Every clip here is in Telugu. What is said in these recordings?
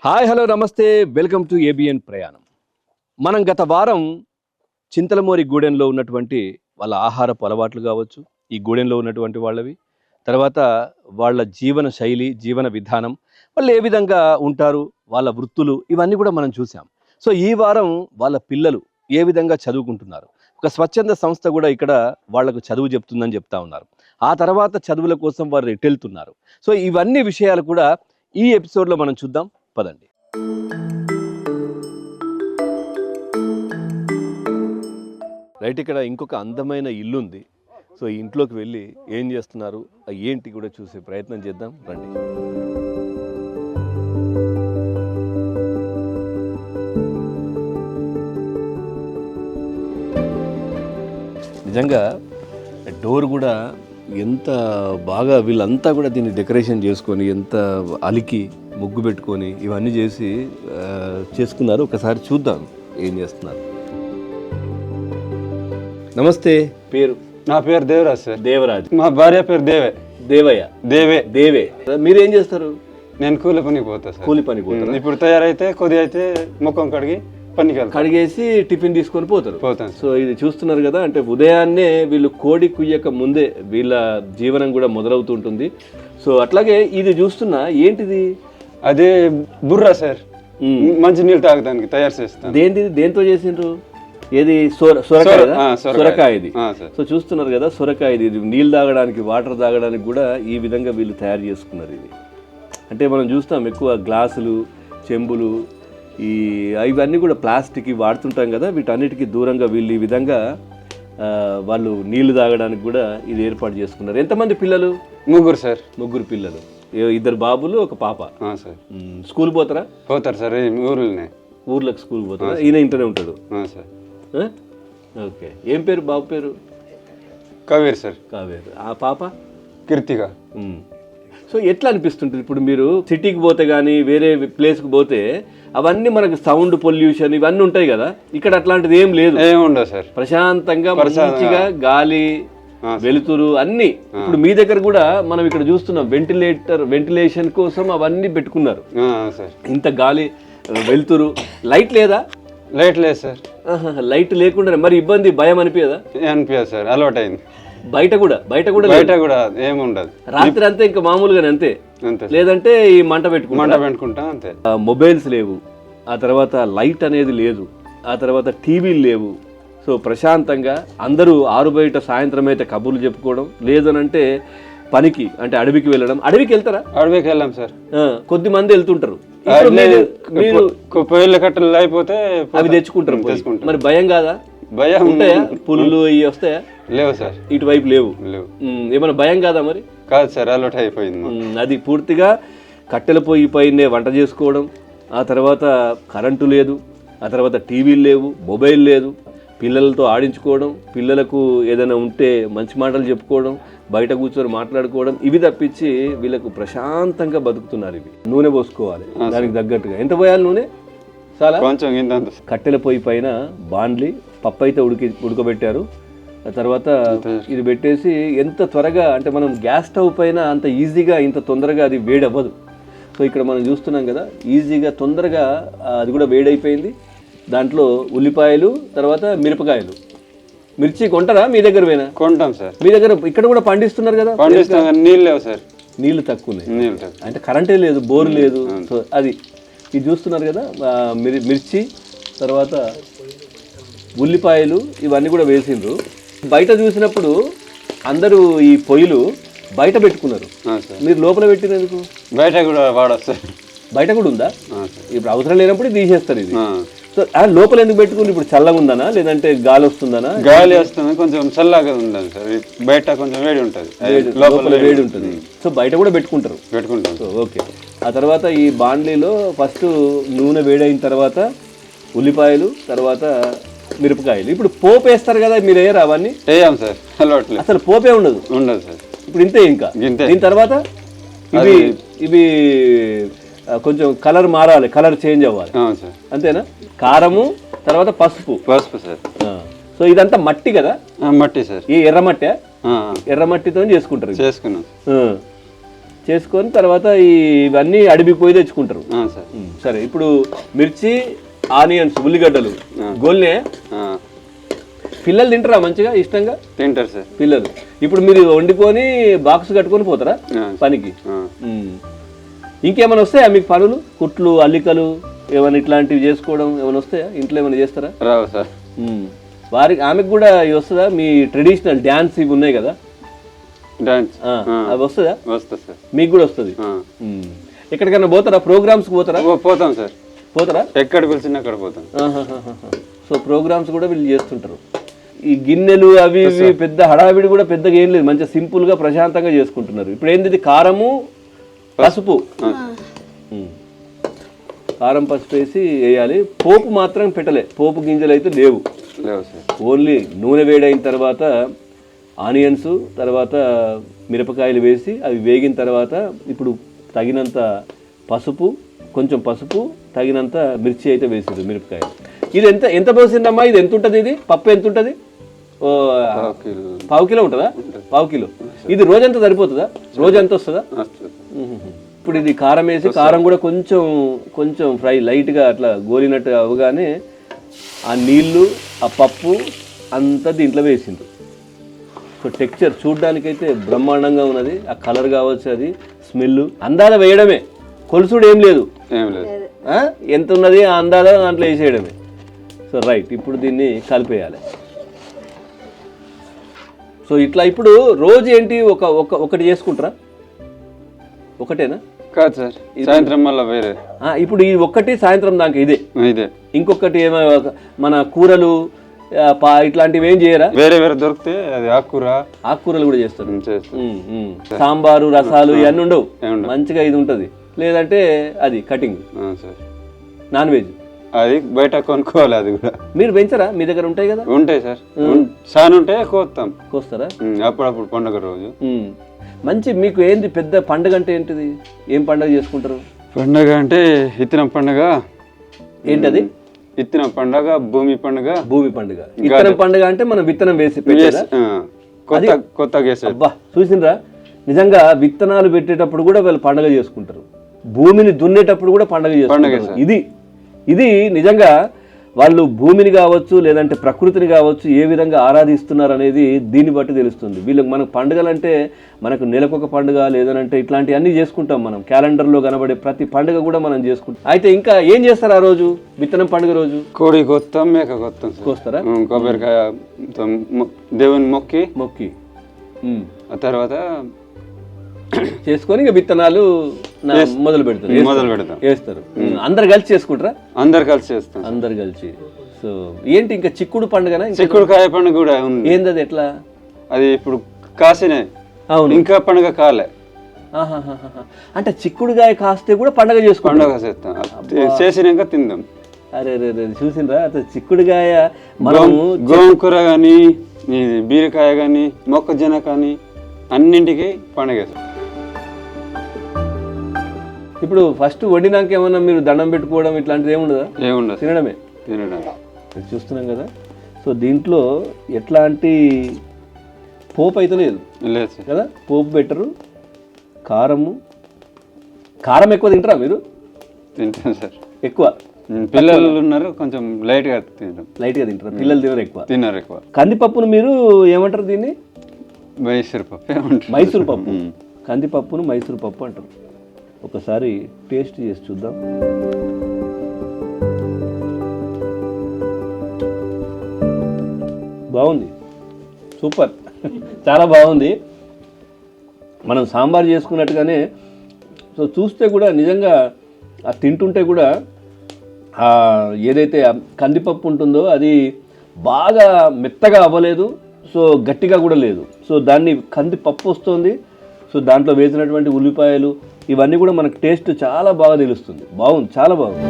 హాయ్ హలో నమస్తే వెల్కమ్ టు ఏబిఎన్ ప్రయాణం. మనం గత వారం చింతలమూరి గూడెంలో ఉన్నటువంటి వాళ్ళ ఆహారపు అలవాట్లు కావచ్చు, ఈ గూడెంలో ఉన్నటువంటి వాళ్ళవి, తర్వాత వాళ్ళ జీవన శైలి, జీవన విధానం, వాళ్ళు ఏ విధంగా ఉంటారు, వాళ్ళ వృత్తులు, ఇవన్నీ కూడా మనం చూసాం. సో ఈ వారం వాళ్ళ పిల్లలు ఏ విధంగా చదువుకుంటున్నారు, ఒక స్వచ్ఛంద సంస్థ కూడా ఇక్కడ వాళ్లకు చదువు చెప్తుందని చెప్తా ఉన్నారు. ఆ తర్వాత చదువుల కోసం వారు ఎట్టెళ్తున్నారు. సో ఇవన్నీ విషయాలు కూడా ఈ ఎపిసోడ్లో మనం చూద్దాం. పదండి. రైట్, ఇక్కడ ఇంకొక అందమైన ఇల్లు ఉంది. సో ఈ ఇంట్లోకి వెళ్ళి ఏం చేస్తున్నారు, ఏంటి కూడా చూసే ప్రయత్నం చేద్దాం రండి. నిజంగా డోర్ కూడా ఎంత బాగా వీళ్ళంతా కూడా దీన్ని డెకరేషన్ చేసుకొని, ఎంత అలికి ముగ్గు పెట్టుకొని ఇవన్నీ చేసి చేసుకున్నారు. ఒకసారి చూద్దాం ఏం చేస్తున్నారు. నమస్తే, పేరు? నా పేరు దేవరాజ్ సార్. దేవరాజ్. మా భార్య పేరు దేవయ్య. దేవే. మీరేం చేస్తారు? నేను కూలి పనికి పోతా సార్. కూలి పనికి పోతారు. ఇప్పుడు తయారైతే కొద్దిగా అయితే ముఖం కడిగి పనికి కడిగేసి టిఫిన్ తీసుకొని పోతాను. సో ఇది చూస్తున్నారు కదా, అంటే ఉదయాన్నే వీళ్ళు కోడి కుయ్యక ముందే వీళ్ళ జీవనం కూడా మొదలవుతుంటుంది. సో అట్లాగే ఇది చూస్తున్నా, ఏంటిది? అదే బుర్రా సార్, మంచి నీళ్ళు తాగడానికి తయారు చేస్తాను. దేంతో చేసిండ్రు? ఏది? సొరకాయ ఇది. సో చూస్తున్నారు కదా, సొరకాయ ఇది నీళ్ళు తాగడానికి, వాటర్ తాగడానికి కూడా ఈ విధంగా వీళ్ళు తయారు చేసుకున్నారు. ఇది అంటే మనం చూస్తాం ఎక్కువ గ్లాసులు, చెంబులు, ఇవన్నీ కూడా ప్లాస్టిక్ వాడుతుంటాం కదా, వీటన్నిటికీ దూరంగా వీళ్ళు ఈ విధంగా వాళ్ళు నీళ్లు తాగడానికి కూడా ఇది ఏర్పాటు చేసుకున్నారు. ఎంతమంది పిల్లలు? ముగ్గురు సార్. ముగ్గురు పిల్లలు, 2 బాబులు, 1 పాప. సార్ స్కూల్ పోతారా? పోతారు సార్. ఊర్లోకి స్కూల్ పోతారా? ఈయన ఇంటనే ఉంటాడు సార్. ఓకే. ఏం పేరు బాబు పేరు? కావేరు సార్. కావేరు. ఆ పాప? కీర్తిక. సో ఎట్లా అనిపిస్తుంటుంది ఇప్పుడు మీరు సిటీకి పోతే కానీ, వేరే ప్లేస్కి పోతే అవన్నీ మనకు సౌండ్ పొల్యూషన్ ఇవన్నీ ఉంటాయి కదా, ఇక్కడ అట్లాంటిది ఏం లేదు. ఏముండదు సార్. ప్రశాంతంగా మంచిగా గాలి, వెలుతురు అన్ని. ఇప్పుడు మీ దగ్గర కూడా మనం ఇక్కడ చూస్తున్నాం, వెంటిలేషన్ కోసం అవన్నీ పెట్టుకున్నారు. ఇంత గాలి, వెలుతురు. లైట్ లేదా? లైట్ లేదు సార్. లైట్ లేకుండా మరి ఇబ్బంది, భయం అనిపించదా? అనిపించదు సార్, అలవాటు అయింది. బయట కూడా ఏముండదు. రాత్రి అంతే ఇంకా మామూలుగానే అంతే. లేదంటే ఈ మంట పెట్టుకుంటా అంతే. మొబైల్స్ లేవు, ఆ తర్వాత లైట్ అనేది లేదు, ఆ తర్వాత టీవీలు లేవు. సో ప్రశాంతంగా అందరూ ఆరు బయట సాయంత్రం అయితే కబుర్లు చెప్పుకోవడం, లేదనంటే పనికి అంటే అడవికి వెళ్ళడం. అడవికి వెళ్తారా? అడవికి వెళ్ళాం సార్. కొద్ది మంది వెళ్తుంటారు. మీరు పొయ్యిల కట్టలు అయిపోతే అవి తెచ్చుకుంటారు. మరి భయం కాదా? భయం ఉంటాయా? పులులు ఇవి వస్తాయా? లేవు సార్. ఇటువైపు లేవు. ఏమైనా భయం కాదా? మరి కాదు సార్, అలవాటు అయిపోయింది. అది పూర్తిగా కట్టెల పొయ్యి పైనే వంట చేసుకోవడం, ఆ తర్వాత కరెంటు లేదు, ఆ తర్వాత టీవీలు లేవు, మొబైల్ లేదు, పిల్లలతో ఆడించుకోవడం, పిల్లలకు ఏదైనా ఉంటే మంచి మాటలు చెప్పుకోవడం, బయట కూర్చొని మాట్లాడుకోవడం, ఇవి తప్పించి వీళ్ళకు ప్రశాంతంగా బతుకుతున్నారు. ఇవి నూనె పోసుకోవాలి దానికి తగ్గట్టుగా. ఎంత పోయాలి నూనె? చాలా కొంచెం. కట్టెల పొయ్యి పైన బాండ్లీ పప్పు అయితే ఉడకబెట్టారు. ఆ తర్వాత ఇది పెట్టేసి ఎంత త్వరగా, అంటే మనం గ్యాస్ స్టవ్ పైన అంత ఈజీగా ఇంత తొందరగా అది వేడవ్వదు. సో ఇక్కడ మనం చూస్తున్నాం కదా, ఈజీగా తొందరగా అది కూడా వేడైపోయింది. దాంట్లో ఉల్లిపాయలు, తర్వాత మిరపకాయలు, మిర్చి కొంటారా? మీ దగ్గర పోయినా? కొంటాం సార్. మీ దగ్గర ఇక్కడ కూడా పండిస్తున్నారు కదా? నీళ్ళు లేవు సార్. నీళ్లు తక్కువ ఉన్నాయి, అంటే కరెంటే లేదు, బోరు లేదు. సో అది ఇది చూస్తున్నారు కదా, మిర్చి, తర్వాత ఉల్లిపాయలు, ఇవన్నీ కూడా వేసిండ్రు. బయట చూసినప్పుడు అందరూ ఈ పొయ్యిలు బయట పెట్టుకున్నారు, మీరు లోపల పెట్టినందుకు? బయట కూడా వాడచ్చు. బయట కూడా ఉందా? ఇప్పుడు అవసరం లేనప్పుడు తీసేస్తారు ఇది. సో లోపల ఎందుకు పెట్టుకుని? ఇప్పుడు చల్లగా ఉందనా, లేదంటే గాలి వస్తుందనా? గాలి వస్తుంది, కొంచెం చల్లగా ఉండాలి సార్. బయట కొంచెం వేడి ఉంటుంది, లోపల వేడి ఉంటుంది. సో బయట కూడా పెట్టుకుంటారు. So okay. ఆ తర్వాత ఈ బాండ్లీలో ఫస్ట్ నూనె వేడైన తర్వాత ఉల్లిపాయలు, తర్వాత మిరపకాయలు. ఇప్పుడు పోపు వేస్తారు కదా, మీరు వేయరా అవన్నీ? వేయం సార్, అలవాట్లేదు. అసలు పోపే ఉండదు సార్. ఇప్పుడు ఇంతే. ఇంకా దీని తర్వాత ఇవి కొంచెం కలర్ మారాలి, కలర్ చేంజ్ అవ్వాలి, అంతేనా? కారము, తర్వాత పసుపు సార్. సో ఇదంతా మట్టి కదా? మట్టి సార్. ఈ ఎర్రమట్టి, ఎర్రమట్టితో చేసుకుంటారు. చేసుకొని తర్వాత ఇవన్నీ అడిగిపోయి తెచ్చుకుంటారు. సార్. సరే, ఇప్పుడు మిర్చి, ఆనియన్స్, ఉల్లిగడ్డలు గోల్నే పిల్లలు తింటారా మంచిగా ఇష్టంగా? తింటారు సార్ పిల్లలు. ఇప్పుడు మీరు వండుకొని బాక్స్ కట్టుకొని పోతారా పనికి? ఇంకేమైనా వస్తాయా మీకు పనులు? కుట్లు, అల్లికలు ఏమైనా ఇట్లాంటివి చేసుకోవడం ఏమైనా వస్తాయా? ఇంట్లో ఏమైనా చేస్తారా? రావు సార్. వారికి ఆమెకు కూడా వస్తుందా? మీ ట్రెడిషనల్ డ్యాన్స్ ఇవి ఉన్నాయి కదా, డాన్స్ అవి వస్తుందా? వస్తుంది సార్. మీకు కూడా వస్తుంది. ఎక్కడికైనా పోతారా? ప్రోగ్రామ్స్కి పోతారా? పోతాం సార్. పోతారా? ఎక్కడ పిలిచినా అక్కడ పోతాం. సో ప్రోగ్రామ్స్ కూడా వీళ్ళు చేస్తుంటారు. ఈ గిన్నెలు అవి ఇవి పెద్ద హడావిడి కూడా పెద్దగా ఏం లేదు, మంచిగా సింపుల్గా ప్రశాంతంగా చేసుకుంటున్నారు. ఇప్పుడు ఏంది? ఇది కారము, పసుపు. కారం, పసుపు వేసి వేయాలి. పోపు మాత్రం పెట్టలే, పోపు గింజలు అయితే లేవు. ఓన్లీ నూనె వేడైన తర్వాత ఆనియన్స్, తర్వాత మిరపకాయలు వేసి అవి వేగిన తర్వాత ఇప్పుడు తగినంత పసుపు, కొంచెం పసుపు, తగినంత మిర్చి అయితే వేసారు, మిరపకాయలు. ఇది ఎంత పోసిందమ్మా? ఇది ఎంత ఉంటుంది? ఇది పప్పు ఎంత ఉంటుంది? పావు కిలో ఉంటుందా? పావు కిలో. ఇది రోజంతా సరిపోతుందా? రోజు ఎంత వస్తుందా? ఇప్పుడు ఇది కారం వేసి, కారం కూడా కొంచెం కొంచెం ఫ్రై లైట్గా అట్లా గోలినట్టు అవగానే ఆ నీళ్ళు, ఆ పప్పు అంతా దీంట్లో వేసింది. సో టెక్స్చర్ చూడ్డానికైతే బ్రహ్మాండంగా ఉన్నది. ఆ కలర్ కావచ్చు, అది స్మెల్. అందాల వేయడమే, కొలుసుడు ఏం లేదు. ఎంత ఉన్నది ఆ అందాల దాంట్లో వేసేయడమే. సో రైట్, ఇప్పుడు దీన్ని కలిపేయాలి. సో ఇట్లా ఇప్పుడు రోజు ఏంటి ఒకటి చేసుకుంటారా? ఒకటేనా? కాదు సార్, సాయంత్రం మళ్ళీ వేరే. ఇప్పుడు ఈ ఒక్కటి సాయంత్రం దాకా ఇదే. ఇంకొకటి ఏమైనా మన కూరలు ఇట్లాంటివి ఏం చేయరా? వేరే వేరే దొరికితే అది ఆకుకూరలు కూడా చేస్తారు. సాంబారు, రసాలు ఇవన్నీ ఉండవు, మంచిగా ఇది ఉంటుంది. లేదంటే అది కటింగ్. నాన్ వెజ్ అది బయట కొనుక్కోవాలి. అది కూడా మీరు పెంచరా? మీ దగ్గర ఉంటాయి కదా? ఉంటాయి సార్, చాలా ఉంటాయి. కోస్తారా అప్పుడప్పుడు పండుగ రోజు. మంచి. మీకు ఏంది పెద్ద పండుగ అంటే ఏంటిది? ఏం పండుగ చేసుకుంటారు? పండుగ అంటే ఇత్తనం పండుగ. ఏంటది? ఇత్తనం పండుగ, భూమి పండుగ. భూమి పండుగ, ఇత్తనం పండుగ అంటే మనం విత్తనం వేసి కొత్తగా. అబ్బా, చూసిండ్రా? నిజంగా విత్తనాలు పెట్టేటప్పుడు కూడా వీళ్ళు పండుగ చేసుకుంటారు. భూమిని దున్నేటప్పుడు కూడా పండుగ చేసుకుంటారు. ఇది నిజంగా వాళ్ళు భూమిని కావచ్చు, లేదంటే ప్రకృతిని కావచ్చు, ఏ విధంగా ఆరాధిస్తున్నారు అనేది దీన్ని బట్టి తెలుస్తుంది. వీళ్ళకి మనకు పండుగలు అంటే మనకు నెలకొక పండుగ, లేదనంటే ఇట్లాంటివి అన్నీ చేసుకుంటాం. మనం క్యాలెండర్లో కనబడే ప్రతి పండుగ కూడా మనం చేసుకుంటాం. అయితే ఇంకా ఏం చేస్తారు ఆ రోజు? విత్తనం పండుగ రోజు కోడి కొత్తాం, మేక కొత్తాం. కోస్తారా? కొబ్బరికాయ దేవుని మొక్కి ఆ తర్వాత చేసుకొని ఇక విత్తనాలు మొదలు పెడతారు, వేస్తారు. అందరు కలిసి చేసుకుంటారా? అందరు కలిసి చేస్తాం. అందరు కలిసి. సో ఏంటి ఇంకా చిక్కుడు పండుగనా? చిక్కుడుకాయ పండుగ కూడా ఉంది. ఏంది అది? ఎట్లా? అది ఇప్పుడు కాసినాయి. అవును, ఇంకా పండుగ కాలే. అంటే చిక్కుడుకాయ కాస్తే కూడా పండుగ చేసుకుంటాం. పండుగ చేస్తాం, చేసినాక తిందాం. అరే చూసిండ్రా? అసలు చిక్కుడుకాయ మనం గోంకూర కానీ, బీరకాయ కానీ, మొక్కజొన్న కానీ అన్నింటికి పండుగ. ఇప్పుడు ఫస్ట్ వండినాక ఏమన్నా మీరు దండం పెట్టుకోవడం ఇట్లాంటిది ఏముండదా? ఏముండదు, తినడమే. చూస్తున్నాం కదా. సో దీంట్లో ఎట్లాంటి పోపు అయితే లేదు కదా? పోపు బెటరు. కారం ఎక్కువ తింటారా మీరు? తింటాం సార్, ఎక్కువ. పిల్లలు ఉన్నారు, కొంచెం లైట్గా తింటారు. పిల్లలు తినరు ఎక్కువ. కందిపప్పును మీరు ఏమంటారు దీన్ని? మైసూర్ పప్పు. కందిపప్పును మైసూర్ పప్పు అంటారు. ఒకసారి టేస్ట్ చేసి చూద్దాం. బాగుంది, సూపర్, చాలా బాగుంది. మనం సాంబార్ చేసుకున్నట్టుగానే. సో చూస్తే కూడా నిజంగా తింటుంటే కూడా ఏదైతే కందిపప్పు ఉంటుందో అది బాగా మెత్తగా అవ్వలేదు, సో గట్టిగా కూడా లేదు. సో దాన్ని కందిపప్పు వస్తుంది. సో దాంట్లో వేసినటువంటి ఉల్లిపాయలు ఇవన్నీ కూడా మనకు టేస్ట్ చాలా బాగా తెలుస్తుంది. బాగుంది, చాలా బాగుంది.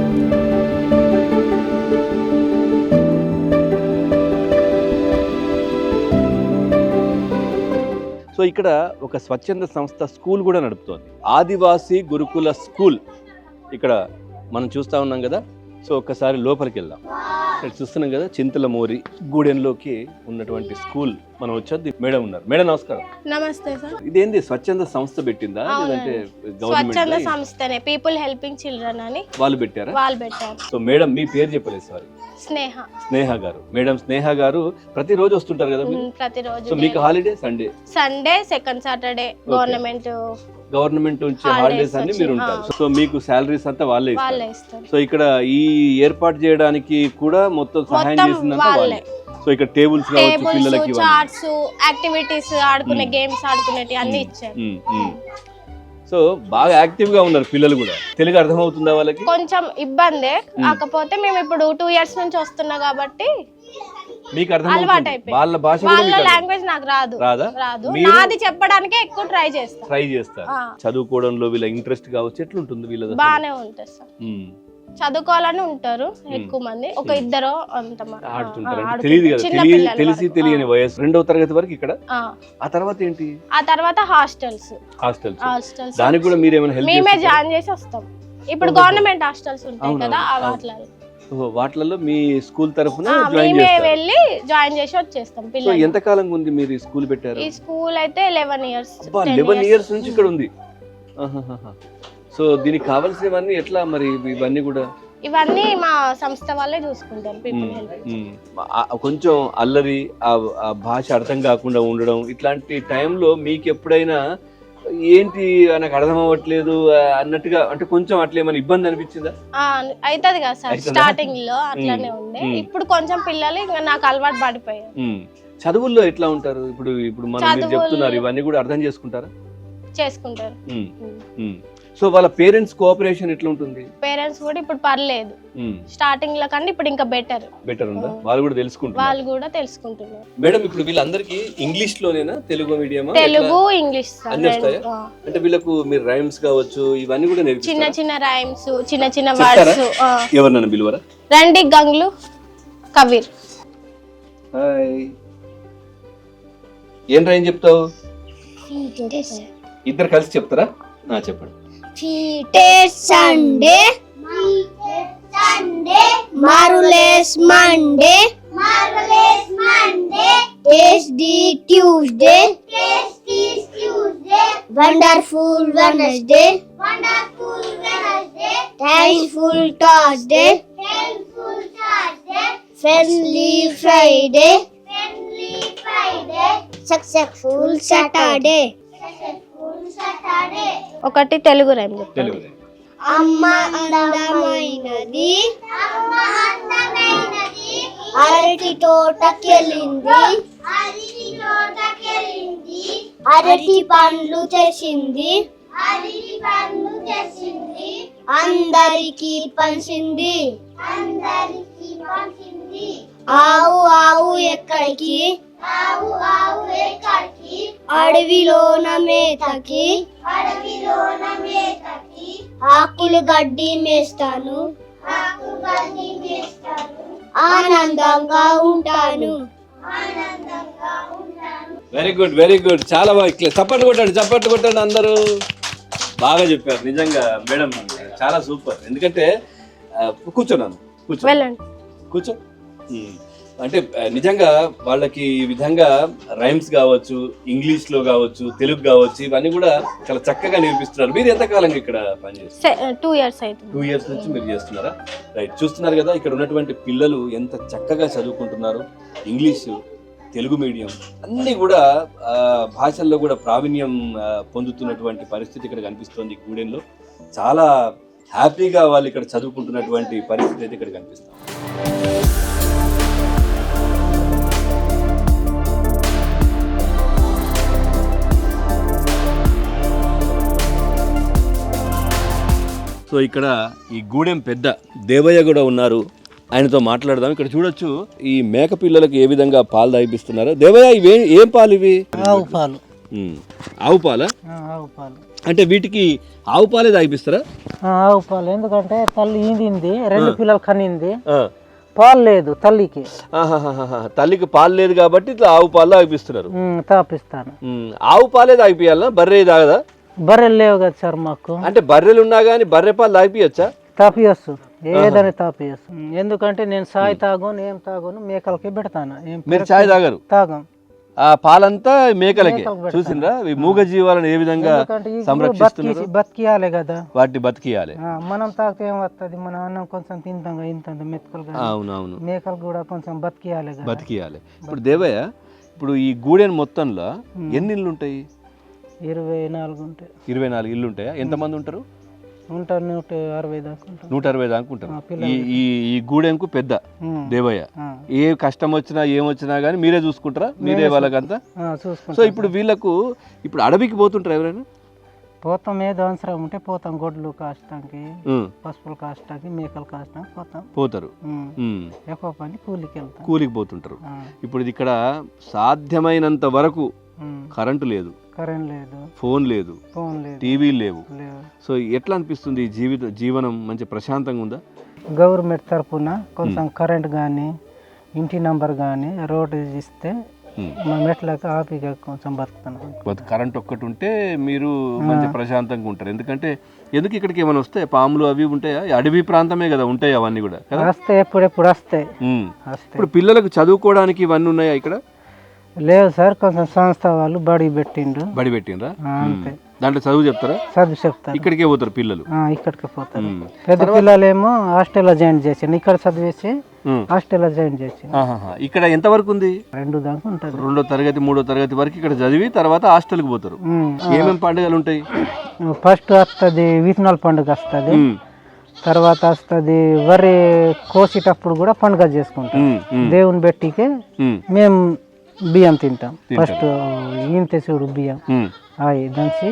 సో ఇక్కడ ఒక స్వచ్ఛంద సంస్థ స్కూల్ కూడా నడుపుతోంది, ఆదివాసీ గురుకుల స్కూల్. ఇక్కడ మనం చూస్తూ ఉన్నాం కదా. సో ఒక్కసారి లోపలికి వెళ్దాం. ఇక్కడ చూస్తున్నాం కదా చింతలమూరి గూడెంలోకి ఉన్నటువంటి స్కూల్ మనం వచ్చేది. మేడం ఉన్నారు. మేడం నమస్కారం. నమస్తే సార్. ఇదేంది స్వచ్ఛంద సంస్థ పెట్టిందా లేదంటే స్వచ్ఛంద గవర్నమెంట్ సంస్థనే పీపుల్ హెల్పింగ్ చిల్డ్రన్ అని వాళ్ళు పెట్టారా? వాళ్ళు పెట్టారు. సో మేడం మీ పేరు చెప్పలేదు, సారీ. స్నేహ. స్నేహ గారు. మేడం స్నేహ గారు ప్రతిరోజు వస్తుంటారు కదా మీరు? ప్రతిరోజు. సో మీకు holiday Sunday second Saturday government నుంచి హాలిడేస్ అన్ని మీరు ఉంటారు. సో మీకు సాలరీస్ అంతా వాళ్ళే ఇస్తారు. సో ఇక్కడ ఈ ఏర్పాటు చేయడానికి కూడా మొత్తం సహాయం చేసిందంతా వాళ్ళే. సో ఇక్కడ టేబుల్స్ కావచ్చు, పిల్లలకి చార్ట్స్, యాక్టివిటీస్, ఆడుకునే గేమ్స్ ఆడుకునేటి అన్ని ఇచ్చారు. సో బాగా యాక్టివ్ గా ఉన్నారు పిల్లలు కూడా. తెలుగు అర్థమవుతుందా వాళ్ళకి? కొంచెం ఇబ్బందే, కాకపోతే మేము ఇప్పుడు 2 years నుంచి వస్తున్నా కాబట్టి మీకు అర్థమవుతుంది. వాళ్ళ భాష వాళ్ళ లాంగ్వేజ్ నాకు రాదు. నాది చెప్పడానికే ఎక్కువ ట్రై చేస్తారు. చదువుకోవడంలో వీళ్ళ ఇంట్రెస్ట్ కావచ్చు, ఎట్లుంటుంది వీళ్ళ? బానే ఉంటుంది సార్. చదువుకోవాలని ఉంటారు ఎక్కువ మంది, ఒక ఇద్దరు అంత ఆడుతుంటారు. తెలియదు కదా, తెలియని వయసు. 2వ తరగతి వరకు ఇక్కడ. ఆ తర్వాత ఏంటి? ఆ తర్వాత హాస్టల్స్. దానికి కూడా మీరు ఏమైనా హెల్ప్? మేమే జాయిన్ చేసి వస్తాం. ఇప్పుడు గవర్నమెంట్ హాస్టల్స్ ఉంటాయి కదా, వాటిలలో మీ స్కూల్ తరఫున వెళ్ళి జాయిన్ చేసి వచ్చేస్తాం. పిల్లలు ఎంత కాలంగా ఉంది మీరు ఈ స్కూల్ పెట్టారు? ఈ స్కూల్ అయితే 11 years. 11 years నుంచి ఇక్కడ ఉంది. సో దీనికి కావాల్సినవన్నీ ఎట్లా మరి? ఇవన్నీ మా సంస్థ వాళ్ళే చూసుకుంటారు. కొంచెం అల్లరి, ఆ భాష అర్థం కాకుండా ఉండడం, ఇట్లాంటి టైంలో మీకు ఎప్పుడైనా ఏంటి నాకు అర్థం అవ్వట్లేదు అన్నట్టుగా, అంటే కొంచెం అట్లా ఏమైనా ఇబ్బంది అనిపించిందా? అవుతుంది కదా సార్, స్టార్టింగ్ లో అట్లానే ఉండే. ఇప్పుడు కొంచెం పిల్లలు ఇంకా నాకు అలవాటు పడిపోయారు. చదువుల్లో ఎట్లా ఉంటారు? ఇప్పుడు మనం చెప్తున్నారు, ఇవన్నీ కూడా అర్థం చేసుకుంటారు. సో వాళ్ళ పేరెంట్స్ కోఆపరేషన్ ఎట్లా ఉంటుంది? పేరెంట్స్ కూడా ఇప్పుడు పర్లేదు, స్టార్టింగ్ లో కన్నా ఇప్పుడు ఇంకా బెటర్ ఉందా? వాళ్ళు కూడా తెలుసుకుంటున్నారు. మేడం ఇప్పుడు వీళ్ళందరికీ ఇంగ్లీష్ లోనేనా, తెలుగు మీడియం? తెలుగు, ఇంగ్లీష్ అంటే వీళ్ళకు మీరు రైమ్స్ కావచ్చు, ఇవన్నీ కూడా చిన్న చిన్న రైమ్స్, చిన్న వర్డ్స్. ఎవరన్నా పిలువరా? రండి గంగులు, కబీర్. ఏం రైమ్ చెప్తావు? ఇద్దరు కలిసి చెప్తారా? చెప్పండి. Sunday, marvelous Monday, tasty Tuesday, wonderful Wednesday, thankful Thursday, friendly Friday, successful Saturday. ఒకటి తెలుగు రైమ్. అమ్మ అందమైనది, అరటి తోటకెళ్ళింది, అరటి పండ్లు తెచ్చింది, అందరికి పంచింది. ఆవు ఆవు ఎక్కడికి, అడవిలోన మేతకి, ఆకులు గడ్డి మేస్తాను, ఆనందంగా ఉంటాను. వెరీ గుడ్ చాలా బాగా. చప్పట్లు కొట్టండి అందరూ. బాగా చెప్పారు నిజంగా మేడం, చాలా సూపర్. ఎందుకంటే కూర్చో అంటే నిజంగా వాళ్ళకి ఈ విధంగా రైమ్స్ కావచ్చు, ఇంగ్లీష్ లో కావచ్చు, తెలుగు కావచ్చు, ఇవన్నీ కూడా చాలా చక్కగా నేర్పిస్తున్నారు. మీరు ఎంతకాలంగా ఇక్కడ పనిచేస్తారు? 2 years అవుతుంది. 2 years నుంచి మీరు చేస్తున్నారా? రైట్. చూస్తున్నారు కదా ఇక్కడ ఉన్నటువంటి పిల్లలు ఎంత చక్కగా చదువుకుంటున్నారు. ఇంగ్లీషు, తెలుగు మీడియం అన్ని కూడా భాషల్లో కూడా ప్రావీణ్యం పొందుతున్నటువంటి పరిస్థితి ఇక్కడ కనిపిస్తోంది. గూడెంలో చాలా హ్యాపీగా వాళ్ళు ఇక్కడ చదువుకుంటున్నటువంటి పరిస్థితి అయితే ఇక్కడ కనిపిస్తుంది. సో ఇక్కడ ఈ గూడెం పెద్ద దేవయ్య కూడా ఉన్నారు, ఆయనతో మాట్లాడదాం. ఇక్కడ చూడొచ్చు ఈ మేక పిల్లలకు ఏ విధంగా పాలు తాగిపిస్తున్నారు. దేవయ్య, ఇవి ఏం పాలు? ఇవి ఆవు పాలు. ఆవు పాలా? అంటే వీటికి ఆవు పాలే తాగిపిస్తారా? ఆవు పాలు. ఎందుకంటే తల్లి ఈందింది, 2 పిల్లలు కనింది, పాలు లేదు తల్లికి. తల్లికి పాలు లేదు కాబట్టి ఇట్లా ఆవు పాలు తాగిపిస్తున్నారు. తాపిస్తాను. ఆవు పాలే తాగిపియాలా? బర్రె తాగదా? బర్రెలు లేవు కదా సార్ మాకు. అంటే బర్రెలు ఉన్నా గానీ బర్రె పాలు తాగిపియచ్చా? తాపియచ్చు. ఏదని తాపేస్తాం. ఎందుకంటే నేను సాయి తాగోను, ఏం తాగోను, మేకలకి పెడతాను. ఏం మీరు చాయ్ తాగరు, తాగం. ఆ పాలంతా మేకలకే. మేకలకు పెడతాను. చూసిండ్రా ఈ మూగ జీవాలను ఏ విధంగా ఎందుకంటే ఈ సంరక్షిస్తున్నారు, బతికియాలి కదా. వాటిని బతికియాలి. మనం తాగితే ఏం వస్తుంది, మన అన్నం కొంచెం తింటాం ఇంత మెతుకులు కానీ. అవునవును, మేకలు కూడా కొంచెం బతికియాలి కదా. బతికియాలి. ఇప్పుడు దేవయ్య, ఇప్పుడు ఈ గూడెన్ మొత్తంలో ఎన్ని ఇళ్ళు ఉంటాయి? 24 ఉంటాయి. 24 ఇళ్ళు ఉంటాయా? ఎంతమంది ఉంటారు? ఉంటారు 160 దాకా ఉంటారు. 160 దాకా ఉంటారు. ఈ గూడెంకు పెద్ద దేవయ్య. ఏ కష్టం వచ్చినా ఏమొచ్చినా కానీ మీరే చూసుకుంటారా? మీరే వాళ్ళకంతా చూసుకుంటాం. సో ఇప్పుడు వీళ్ళకు ఇప్పుడు అడవికి పోతుంటారు ఎవరైనా? పోతాం, ఏదో అవసరం ఉంటే పోతాం. గొడ్లు కాష్టానికి, పసుపులు కాష్టానికి, మేకలు కాష్టానికి పోతారు. ఎక్కువ పని కూలికి వెళ్తాం. కూలికి పోతుంటారు. ఇప్పుడు ఇది ఇక్కడ సాధ్యమైనంత వరకు కరెంటు లేదు, కరెంట్ లేదు, ఫోన్ లేదు, టీవీ లేవు. సో ఎట్లా అనిపిస్తుంది? ఈ జీవనం మంచి ప్రశాంతంగా ఉందా? గవర్నమెంట్ తరఫున కొంచెం కరెంట్ కానీ, ఇంటి నంబర్ కానీ, రోడ్డు ఇస్తే మనం ఎట్లాగా హ్యాపీగా కొంచెం బతుకుతున్నాం. కరెంట్ ఒక్కటి ఉంటే మీరు మంచి ప్రశాంతంగా ఉంటారు. ఎందుకంటే ఎందుకు ఇక్కడికి ఏమైనా వస్తాయి? పాములు అవి ఉంటాయా? అడవి ప్రాంతమే కదా, ఉంటాయి అవన్నీ కూడా కదా. వస్తాయి, ఎప్పుడెప్పుడు వస్తాయి. ఇప్పుడు పిల్లలకు చదువుకోవడానికి ఇవన్నీ ఉన్నాయా ఇక్కడ? లేదు సార్, కొంచెం సంస్థ వాళ్ళు బడి పెట్టిండ్రా. అంతే, దాంట్లో చదువు చెప్తారా? చదువు చెప్తారు. ఇక్కడికే పోతారు పిల్లలు? ఇక్కడికే పోతారు. పెద్ద పిల్లలేమో హాస్టల్లో జాయిన్ చేసి, ఇక్కడ చదివేసి హాస్టల్లో జాయిన్ చేసి. ఇక్కడ ఎంత వరకు ఉంది? 2 దాకా ఉంటుంది. 2వ తరగతి 3వ తరగతి వరకు ఇక్కడ చదివి తర్వాత హాస్టల్కి పోతారు. ఏమేమి పండుగలు ఉంటాయి? ఫస్ట్ వస్తుంది విత్తనాల పండుగ వస్తుంది, తర్వాత వస్తుంది వరి కోసేటప్పుడు కూడా పండుగ చేసుకుంటాం. దేవుని బెట్టికే మేము బియ్యం తింటాం. ఫస్ట్ ఈంత చూడు బియ్యం అవి దంచి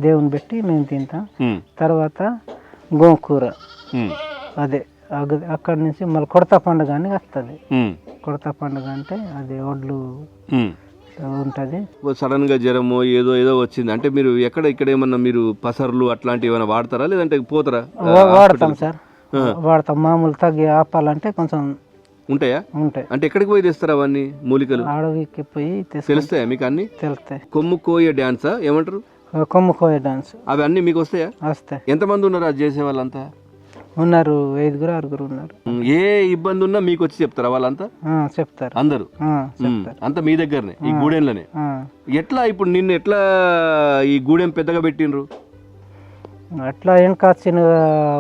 దేవుని పెట్టి మేము తింటాం. తర్వాత గోంకూర, అదే అక్కడి నుంచి మళ్ళీ కొడతా పండుగ అని వస్తుంది. కొడతా పండుగ అంటే అది ఒడ్లు ఉంటుంది. సడన్ గా జ్వరమో ఏదో ఏదో వచ్చింది అంటే మీరు ఇక్కడ ఏమన్నా మీరు పసర్లు అట్లాంటివి ఏమైనా వాడతారా, లేదంటే పోతారా? వాడతాం సార్, వాడతాం. మామూలు తగ్గి ఆపాలంటే కొంచెం ఉంటాయా? ఉంటాయి. అంటే ఎక్కడికి పోయి తెస్తారా అవన్నీ మూలికలు? అడవికి పోయి తెలుస్తాయా మీకు అన్ని? తెలుస్తాయి. కొమ్ము కోయ డాన్సా ఏమంటారు? కొమ్ము కోయ డాన్స్. అవి అన్ని మీకు వస్తాయా? వస్తాయి. ఎంతమంది ఉన్నారు అది చేసే వాళ్ళంతా? ఉన్నారు, 5-6 ఉన్నారు. ఏ ఇబ్బంది ఉన్నా మీకు వచ్చి చెప్తారా వాళ్ళంతా? చెప్తారు అందరూ. అంతా మీ దగ్గరనే ఈ గూడెంలోనే. ఎట్లా ఇప్పుడు నిన్ను ఎట్లా ఈ గూడెం పెద్దగా పెట్టిండ్రు? అట్లా వెనకాచిన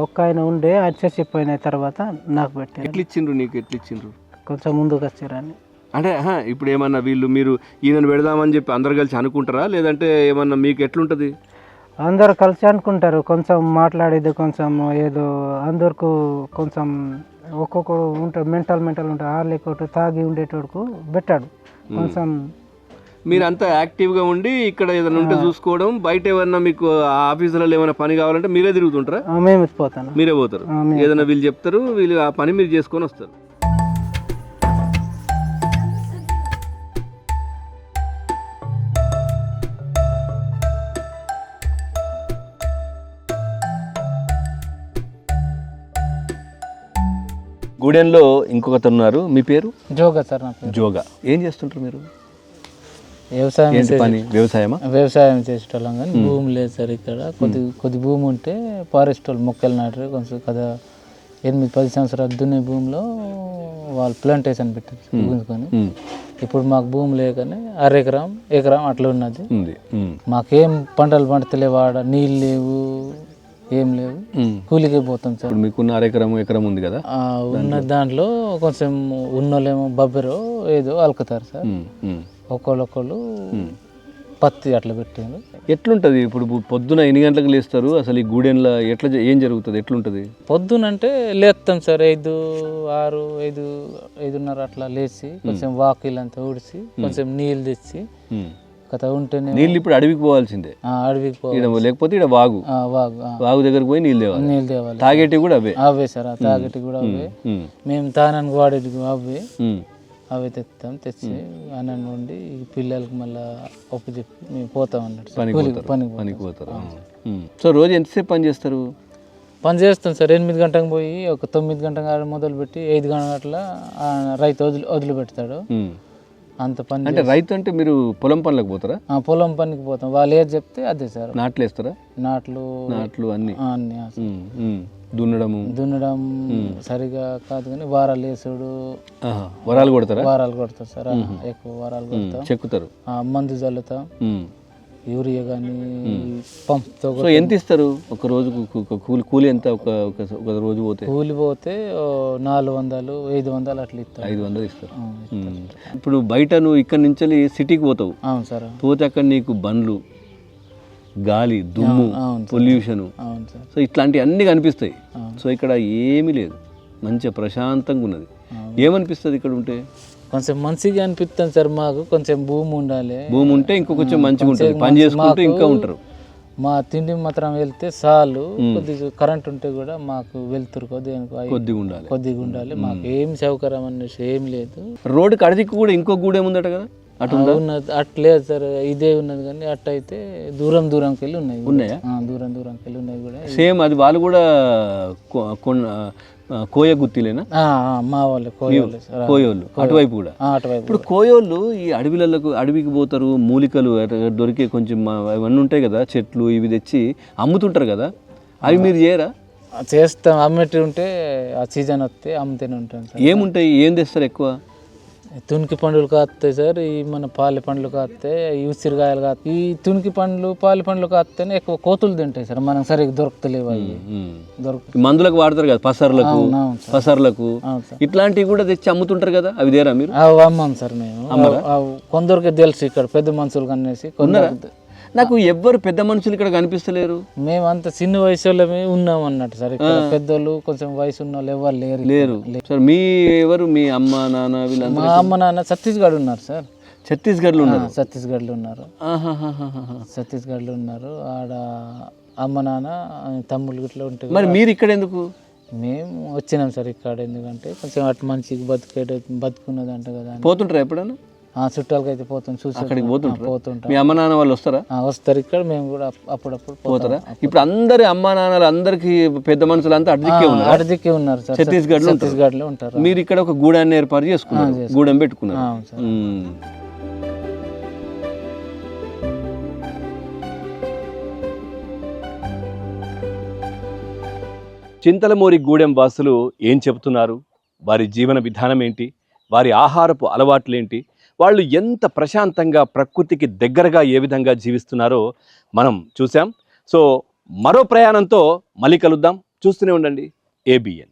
ఒక్క ఆయన ఉండే, ఆయన చచ్చిపోయిన తర్వాత నాకు పెట్టి. ఎట్లా ఇచ్చిండ్రు నీకు? ఎట్లా ఇచ్చిండ్రు? కొంచెం ముందుకు వచ్చారని. అంటే ఇప్పుడు ఏమన్నా మీరు ఈయనను పెడదామని చెప్పి అందరు కలిసి అనుకుంటారా, లేదంటే ఏమన్నా మీకు ఎట్లుంటది? అందరు కలిసి అనుకుంటారు. కొంచెం మాట్లాడేది కొంచెం ఏదో అందరికి కొంచెం ఒక్కొక్కడు ఉంటాడు, మెంటల్ ఉంటాడు. ఆర్లేకోటి తాగి ఉండేటోడుకు పెట్టాడు. కొంచెం మీరంతా యాక్టివ్గా ఉండి ఇక్కడ ఏదైనా ఉంటే చూసుకోవడం, బయట ఏమన్నా మీకు ఆఫీసులలో ఏమైనా పని కావాలంటే మీరే తిరుగుతుంటారా? మేము పోతాను. మీరే పోతారు. ఏదైనా వీళ్ళు చెప్తారు, వీళ్ళు ఆ పని మీరు చేసుకొని వస్తారు. గూడెంలో ఇంకొకరు ఉన్నారు. మీ పేరు? జోగా సార్. నా పేరు జోగా. ఏం చేస్తుంటారు మీరు? వ్యవసాయం చేసేటోళ్ళం, కానీ భూమి లేదు సార్ ఇక్కడ. కొద్ది భూమి ఉంటే ఫారెస్ట్ వాళ్ళు మొక్కలు నాటారు. కొంచెం కదా 8-10 సంవత్సరాలు దున్నే భూమిలో వాళ్ళు ప్లాంటేషన్ పెట్టారు గుంజుకొని. ఇప్పుడు మాకు భూమి లేకనే 1/2 ఎకరం అట్లా ఉన్నది. మాకేం పంటలు పండుతలేవు, ఆడ నీళ్ళు లేవు, ఏం లేవు, కూలికే పోతాం సార్. మీకున్న 1/2 ఎకరం ఉంది కదా, ఉన్న దాంట్లో కొంచెం ఉన్నోళ్ళేమో బబ్బెరో ఏదో అలుకుతారు సార్. ఒకళ్ళు పత్తి అట్లా పెట్టారు. ఎట్లుంటది ఇప్పుడు? పొద్దున ఎన్ని గంటలకు లేస్తారు అసలు? ఈ గూడెంలో ఎట్లా ఏం జరుగుతుంది? ఎట్లుంటది పొద్దునంటే లేస్తాం సార్ 5, 6, 5:30 అట్లా లేచి కొంచెం వాకిలంతా ఊడిచి కొంచెం నీళ్ళు తెచ్చి కథ ఉంటేనే. నీళ్ళు ఇప్పుడు అడవికి పోవాల్సిందే? అడవికి పోవాలి, లేకపోతే ఇక్కడ వాగు దగ్గరకు పోయి నీళ్ళు తేవాలి. తాగేటివి కూడా అవే సార్, తాగేటివి కూడా అవే. మేము తానానికి వాడేటివి అవే తెచ్చి అన్నం వండి పిల్లలకి మళ్ళీ ఒప్పు చెప్పి మేము పోతాం అన్నట్టు పనికి పోతారు. సో రోజు ఎంతసేపు పని చేస్తారు? పని చేస్తాం సార్ 8 గంటలకు పోయి ఒక 9 గంటల మొదలుపెట్టి 5 గంటల రైతు వదిలిపెడతాడు. అంత పని అంటే రైతు అంటే మీరు పొలం పనులకు పోతారా? పొలం పనికి పోతాం, వాళ్ళు ఏది చెప్తే అదే సార్. నాట్లు వేస్తారా? నాట్లు అన్ని అన్ని దున్నడం సరిగా కాదు కానీ వారాలు వేసుడు. వరాలు కొడతారా? వారాలు కొడతారు సార్, ఎక్కువ వారాలు కొడతాం. చెక్కుతారు, మందు చల్లుతాం, యూరియా కానీ పంప్తో. సో ఎంత ఇస్తారు ఒక రోజుకు? కూలి ఎంత? ఒక రోజు పోతే కూలి పోతే 400 500 అట్లా ఇస్తారు. 500 ఇస్తారు. ఇప్పుడు బయట నువ్వు ఇక్కడ నుంచి సిటీకి పోతావు. అవును సార్. పోతే అక్కడ నీకు బండ్లు, గాలి, దుమ్ము, పొల్యూషన్, సో ఇట్లాంటివి అన్నీ కనిపిస్తాయి. సో ఇక్కడ ఏమీ లేదు, మంచిగా ప్రశాంతంగా ఉన్నది. ఏమనిపిస్తుంది ఇక్కడ ఉంటే? కొంచెం మంచిగా అనిపిస్తుంది సార్. మాకు కొంచెం భూమి ఉండాలి, భూమి ఉంటే ఇంకో కొంచెం మంచిగా ఉంటుంది, పని చేసుకుంటూ ఇంకా ఉంటారు. మా తిండి మాత్రం వెళ్తే చాలు. కొద్దిగా కరెంట్ ఉంటే కూడా మాకు వెళ్తురుకో దేనికో కొద్దిగా ఉండాలి. మాకు ఏం సౌకర్యం అనేసి ఏం లేదు. రోడ్డుకి అడిదిక్కు కూడా ఇంకో గూడెం ఉందట కదా? ఉన్నది అట్లేదు సార్, ఇదే ఉన్నది కానీ అట్ట అయితే దూరంకి వెళ్ళి ఉన్నాయి. ఉన్నాయా? దూరంకి వెళ్ళి ఉన్నాయి కూడా. సేమ్ అది వాళ్ళు కూడా కోయ గుత్తిలేనా? మా వాళ్ళు కోయోళ్ళు అటువైపు కూడా. ఇప్పుడు కోయోళ్ళు ఈ అడవికి పోతారు, మూలికలు దొరికే కొంచెం అవన్నీ ఉంటాయి కదా, చెట్లు ఇవి తెచ్చి అమ్ముతుంటారు కదా, అవి మీరు చేయరా? చేస్తాం, అమ్మేటి ఉంటే ఆ సీజన్ వస్తే అమ్ముతూనే ఉంటాం సార్. ఏముంటాయి, ఏం తెస్తారు ఎక్కువ? తునికి పండ్లు కాస్తాయి సార్, ఈ మన పాలి పండ్లు కాస్తాయి, ఈ ఉసిరికాయలు కాస్తాయి. ఈ తునికి పండ్లు పాలి పండ్లు కాస్తేనే ఎక్కువ కోతులు తింటాయి సార్, మనకు సరిగ్గా దొరుకుతలేవు. అవి మందులకు వాడతారు కదా, పసర్లకు ఇట్లాంటివి కూడా తెచ్చి అమ్ముతుంటారు కదా, అవి దేరా మీరు? అమ్మాం సార్ మేము. కొందరికి తెలుసు ఇక్కడ పెద్ద మనుషులు కనేసి. నాకు ఎవ్వరు పెద్ద మనుషులు ఇక్కడ కనిపిస్తలేరు. మేము అంత చిన్న వయసు వాళ్ళమే ఉన్నాం అన్నట్టు సార్. ఇక్కడ పెద్దోళ్ళు కొంచెం వయసు ఉన్న వాళ్ళు ఎవరు లేరు సార్. మీ అమ్మ నాన్న వీళ్ళంతా? మా అమ్మ నాన్న ఛత్తీస్గఢ్ ఉన్నారు సార్. ఛత్తీస్గఢ్లో ఉన్నారు? ఛత్తీస్గఢ్లో ఉన్నారు. ఛత్తీస్గఢ్లో ఉన్నారు. ఆడ అమ్మ నాన్న తమ్ముళ్ళు ఇట్లా ఉంటాయి. మరి మీరు ఇక్కడ ఎందుకు? మేము వచ్చినాం సార్ ఇక్కడ, ఎందుకంటే కొంచెం అటు మంచిగా బతుకున్నది అంట కదా. పోతుంటారా ఎప్పుడైనా? చుట్టాలకి అయితే పోతాం, చూసి అక్కడికి పోతుంటాం. మీ అమ్మ నాన్న వాళ్ళు వస్తారా? వస్తారు ఇక్కడ, మేము కూడా అప్పుడప్పుడు పోతారా? ఇప్పుడు అందరి అమ్మ నాన్నలు అందరికి పెద్ద మనుషులు అంతా అడిదిక్కే ఉన్నారు సార్, ఛత్తీస్గఢ్లో ఉంటారు. మీరు ఇక్కడ ఒక గూడాన్ని ఏర్పాటు చేసుకున్నారు, గూడెం పెట్టుకున్నారు. చింతలమూరి గూడెం వాసులు ఏం చెబుతున్నారు, వారి జీవన విధానం ఏంటి, వారి ఆహారపు అలవాట్లేంటి, వాళ్ళు ఎంత ప్రశాంతంగా ప్రకృతికి దగ్గరగా ఏ విధంగా జీవిస్తున్నారో మనం చూసాం. సో మరో ప్రయాణంతో మళ్ళీ కలుద్దాం. చూస్తూనే ఉండండి ABN.